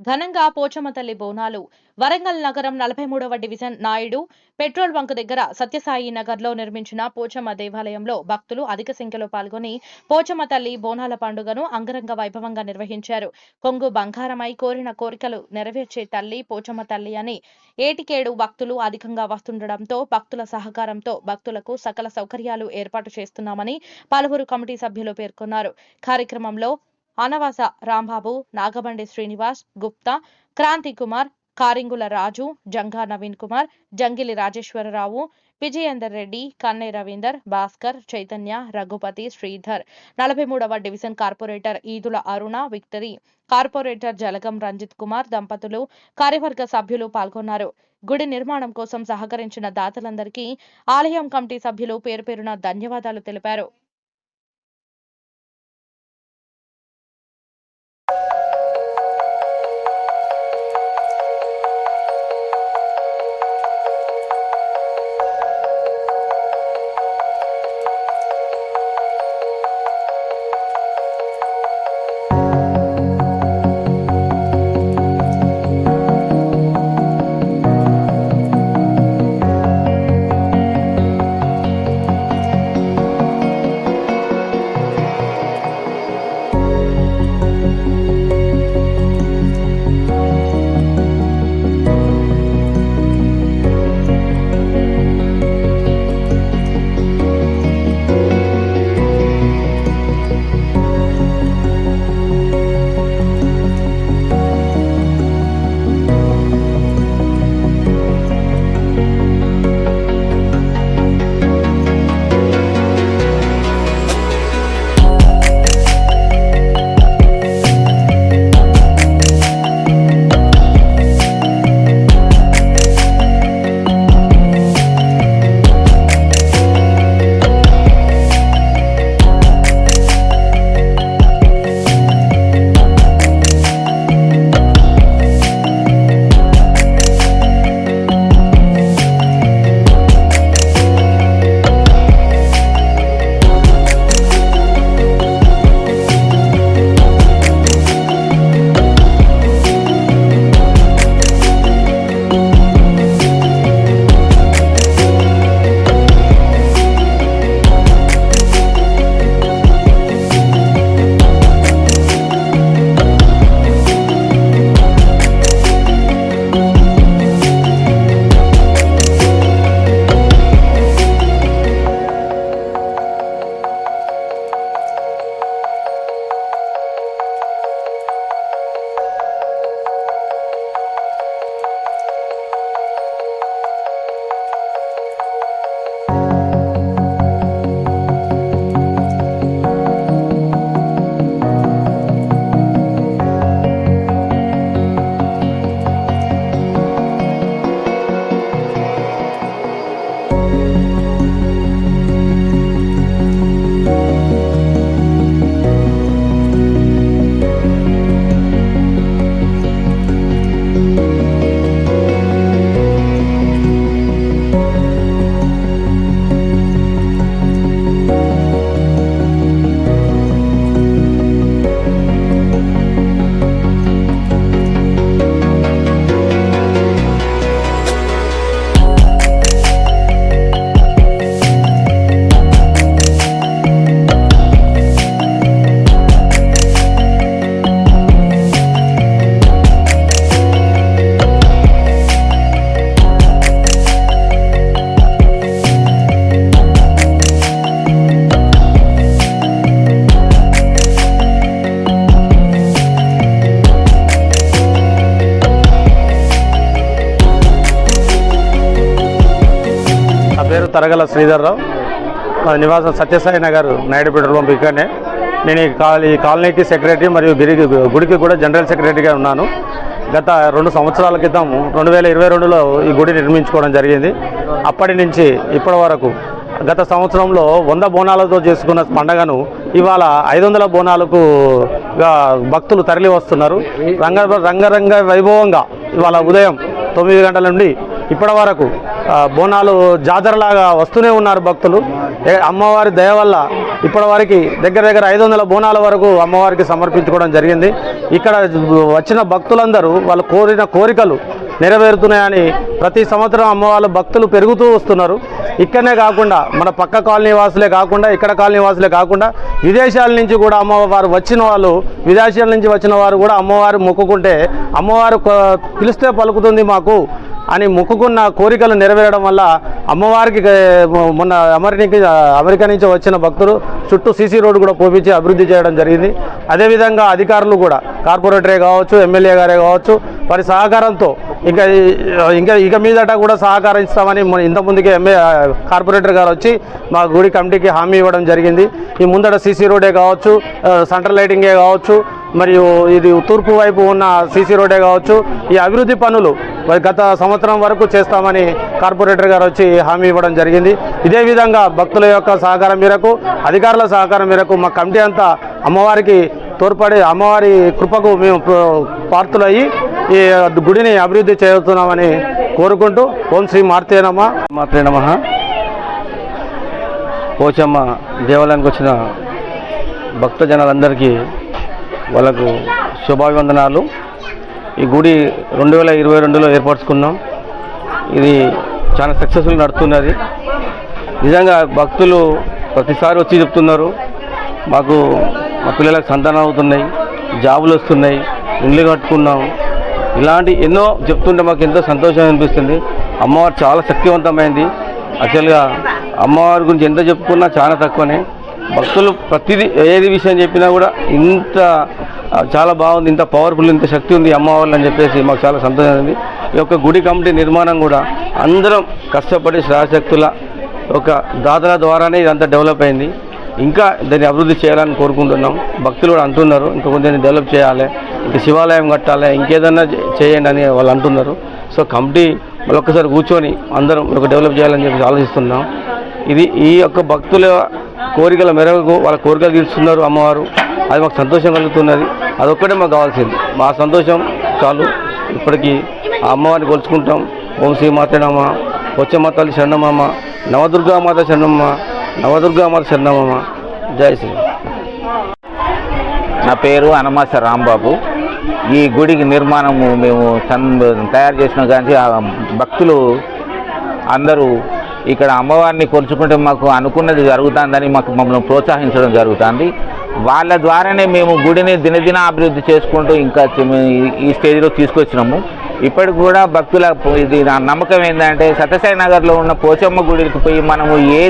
ఘనంగా పోచమ్మ తల్లి బోనాలు వరంగల్ నగరం 43వ డివిజన్ నాయుడు పెట్రోల్ బంక్ దగ్గర సత్యసాయి నగర్లో నిర్మించిన పోచమ్మ దేవాలయంలో భక్తులు అధిక సంఖ్యలో పాల్గొని పోచమ్మ తల్లి బోనాల పండుగను అంగరంగ వైభవంగా నిర్వహించారు. కొంగు బంగారమై కోరిన కోరికలు నెరవేర్చే తల్లి పోచమ్మ తల్లి అని ఏటికేడు భక్తులు అధికంగా వస్తుండటంతో భక్తుల సహకారంతో భక్తులకు సకల సౌకర్యాలు ఏర్పాటు చేస్తున్నామని పలువురు కమిటీ సభ్యులు పేర్కొన్నారు. కార్యక్రమంలో అనవాస రాంబాబు, నాగబండి శ్రీనివాస్, గుప్తా, క్రాంతి కుమార్, కారింగుల రాజు, జంగా నవీన్ కుమార్, జంగిలి రాజేశ్వరరావు, విజయేందర్ రెడ్డి, కన్నే రవీందర్, భాస్కర్, చైతన్య, రఘుపతి, శ్రీధర్, 43వ డివిజన్ కార్పొరేటర్ ఈదుల అరుణ, విక్టరీ, కార్పొరేటర్ జలగం రంజిత్ కుమార్ దంపతులు, కార్యవర్గ సభ్యులు పాల్గొన్నారు. గుడి నిర్మాణం కోసం సహకరించిన దాతలందరికీ ఆలయం కమిటీ సభ్యులు పేరు పేరున ధన్యవాదాలు తెలిపారు. తరగల శ్రీధర్రావు, నివాసం సత్యసాయి నగర్ నాయుడు పెట్రోల్ బంక్. ఇక్కడనే నేను ఈ కాలనీకి సెక్రటరీ మరియు గుడికి కూడా జనరల్ సెక్రటరీగా ఉన్నాను. గత 2 సంవత్సరాల క్రితం 2022లో ఈ గుడి నిర్మించుకోవడం జరిగింది. అప్పటి నుంచి ఇప్పటి వరకు గత సంవత్సరంలో 100 బోనాలతో చేసుకున్న పండగను ఇవాళ 500 బోనాలకు భక్తులు తరలి వస్తున్నారు. రంగరంగ వైభవంగా ఇవాళ ఉదయం 9 గంటల నుండి ఇప్పటి వరకు బోనాలు జాతరలాగా వస్తూనే ఉన్నారు భక్తులు. అమ్మవారి దయ వల్ల ఇప్పటివరకు దగ్గర 500 బోనాల వరకు అమ్మవారికి సమర్పించుకోవడం జరిగింది. ఇక్కడ వచ్చిన భక్తులందరూ వాళ్ళు కోరిన కోరికలు నెరవేరుతున్నాయని ప్రతి సంవత్సరం అమ్మవాళ్ళ భక్తులు పెరుగుతూ వస్తున్నారు. ఇక్కడనే కాకుండా మన పక్క కాలనీ వాసులే కాకుండా ఇక్కడ కాలనీ వాసులే కాకుండా విదేశాల నుంచి కూడా అమ్మవారు వచ్చిన వాళ్ళు, విదేశాల నుంచి వచ్చిన వారు కూడా అమ్మవారు మొక్కుకుంటే అమ్మవారు పిలిస్తే పలుకుతుంది మాకు అని మొక్కుకున్న కోరికలు నెరవేరడం వల్ల అమ్మవారికి మొన్న అమెరికా నుంచి వచ్చిన భక్తులు చుట్టూ సీసీ రోడ్డు కూడా పోపించి అభివృద్ధి చేయడం జరిగింది. అదేవిధంగా అధికారులు కూడా కార్పొరేటరే కావచ్చు, ఎమ్మెల్యే గారే కావచ్చు, వారి సహకారంతో ఇక మీదట కూడా సహకరిస్తామని ఇంతకుముందుకే కార్పొరేటర్ గారు వచ్చి మా గుడి కమిటీకి హామీ ఇవ్వడం జరిగింది. ఈ ముందట సీసీ రోడ్డే కావచ్చు, సెంట్రల్ లైటింగే కావచ్చు, మరియు ఇది తూర్పు వైపు ఉన్న సీసీ రోడ్డే కావచ్చు, ఈ అభివృద్ధి పనులు గత సంవత్సరం వరకు చేస్తామని కార్పొరేటర్ గారు వచ్చి హామీ ఇవ్వడం జరిగింది. ఇదే విధంగా భక్తుల యొక్క సహకారం మేరకు, అధికారుల సహకారం మేరకు మా కమిటీ అంతా అమ్మవారికి తోడ్పడి అమ్మవారి కృపకు మేము పాత్రులయ్యి ఈ గుడిని అభివృద్ధి చేస్తున్నామని కోరుకుంటూ ఓం శ్రీ మాత్రే నమః. పోచమ్మ దేవాలయానికి వచ్చిన భక్తజనాలందరికీ వాళ్ళకు శుభాభివందనాలు. ఈ గుడి 2022లో ఏర్పరచుకున్నాం. ఇది చాలా సక్సెస్ఫుల్ నడుస్తున్నది. నిజంగా భక్తులు ప్రతిసారి వచ్చి చెప్తున్నారు, మాకు మా పిల్లలకు సంతానం అవుతున్నాయి, జాబులు వస్తున్నాయి, ఇల్లు కట్టుకున్నాం, ఇలాంటి ఎన్నో చెప్తుంటే మాకు ఎంతో సంతోషం అనిపిస్తుంది. అమ్మవారు చాలా శక్తివంతమైంది. యాక్చువల్గా అమ్మవారి గురించి ఎంత చెప్పుకున్నా చాలా తక్కువనే. భక్తులు ప్రతిదీ ఏది విషయం చెప్పినా కూడా ఇంత చాలా బాగుంది, ఇంత పవర్ఫుల్, ఇంత శక్తి ఉంది అమ్మవార్లు అని చెప్పేసి మాకు చాలా సంతోషం ఉంది. ఈ యొక్క గుడి కమిటీ నిర్మాణం కూడా అందరం కష్టపడి శ్రాశక్తుల ఒక దాతల ద్వారానే ఇదంతా డెవలప్ అయింది. ఇంకా దాన్ని అభివృద్ధి చేయాలని కోరుకుంటున్నాం. భక్తులు కూడా అంటున్నారు ఇంకా కొంచెం డెవలప్ చేయాలి, ఇంకా శివాలయం కట్టాలి, ఇంకేదన్నా చేయండి అని వాళ్ళు అంటున్నారు. సో కమిటీ మళ్ళొక్కసారి కూర్చొని అందరం ఒక డెవలప్ చేయాలని చెప్పి ఆలోచిస్తున్నాం. ఇది ఈ యొక్క భక్తుల కోరికల మేరకు వాళ్ళ కోరికలు తీరుస్తున్నారు అమ్మవారు. అది మాకు సంతోషం కలుగుతున్నది. అదొక్కటే మాకు కావాల్సింది. మా సంతోషం చాలు. ఇప్పటికీ ఆ అమ్మవారిని కొలుచుకుంటాం. ఓం శ్రీ మాత్రే నమః, పోచమ్మ తల్లి శరణమమ్మ, నవదుర్గామాత శరణమ్మ, నవదుర్గామాత శరణమమ్మ. జై శ్రీ. నా పేరు అనమాస రాంబాబు. ఈ గుడికి నిర్మాణము మేము తయారు చేసిన కానీ భక్తులు అందరూ ఇక్కడ అమ్మవారిని కొలుచుకుంటే మాకు అనుకున్నది జరుగుతుందని మమ్మల్ని ప్రోత్సహించడం జరుగుతుంది. వాళ్ళ ద్వారానే మేము గుడిని దినదిన అభివృద్ధి చేసుకుంటూ ఇంకా ఈ స్టేజ్లో తీసుకొచ్చినాము. ఇప్పటికి కూడా భక్తుల ఇది నా నమ్మకం ఏంటంటే సత్యసాయి నగర్లో ఉన్న పోచమ్మ గుడికి పోయి మనము ఏ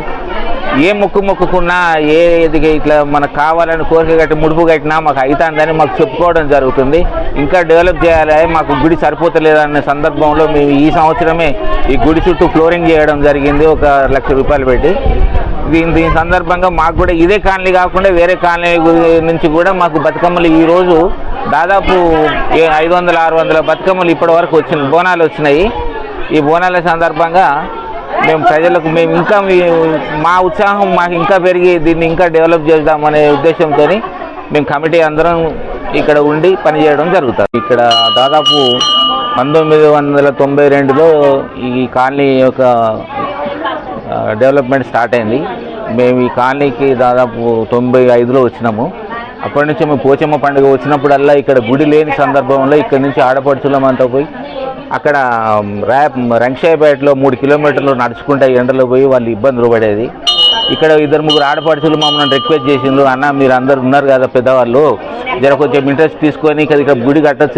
మొక్కుకున్నా ఏదిగా ఇట్లా మనకు కావాలని కోరిక కట్టి ముడుపు కట్టినా మాకు అవుతుందని మాకు చెప్పుకోవడం జరుగుతుంది. ఇంకా డెవలప్ చేయాలి, మాకు గుడి సరిపోతలేదనే సందర్భంలో మేము ఈ సంవత్సరమే ఈ గుడి చుట్టూ ఫ్లోరింగ్ చేయడం జరిగింది 1 లక్ష రూపాయలు పెట్టి. దీని సందర్భంగా మాకు కూడా ఇదే కాలనీ కాకుండా వేరే కాలనీ నుంచి కూడా మాకు బతుకమ్మలు ఈరోజు దాదాపు 500-600 బతుకమ్మలు ఇప్పటి వరకు బోనాలు వచ్చినాయి. ఈ బోనాల సందర్భంగా మేము ప్రజలకు ఇంకా మా ఉత్సాహం మాకు ఇంకా పెరిగి దీన్ని ఇంకా డెవలప్ చేద్దామనే ఉద్దేశంతో మేము కమిటీ అందరం ఇక్కడ ఉండి పనిచేయడం జరుగుతుంది. ఇక్కడ దాదాపు 1992లో ఈ కాలనీ యొక్క డెవలప్మెంట్ స్టార్ట్ అయింది. మేము ఈ కాలనీకి దాదాపు 95లో వచ్చినాము. అప్పటి నుంచి మేము పోచమ్మ పండుగ వచ్చినప్పుడల్లా ఇక్కడ గుడి లేని సందర్భంలో ఇక్కడ నుంచి ఆడపడుచులమంతా పోయి అక్కడ రంగశాయపేటలో 3 కిలోమీటర్లు నడుచుకుంటే ఎండలో పోయి వాళ్ళు ఇబ్బందులు పడేది. ఇక్కడ 2-3 ఆడపడుచులు మమ్మల్ని రిక్వెస్ట్ చేసిండ్రు, అన్న మీరు అందరు ఉన్నారు కదా పెద్దవాళ్ళు, జర కొంచెం ఇంట్రెస్ట్ తీసుకొని ఇక్కడ గుడి కట్టచ్చు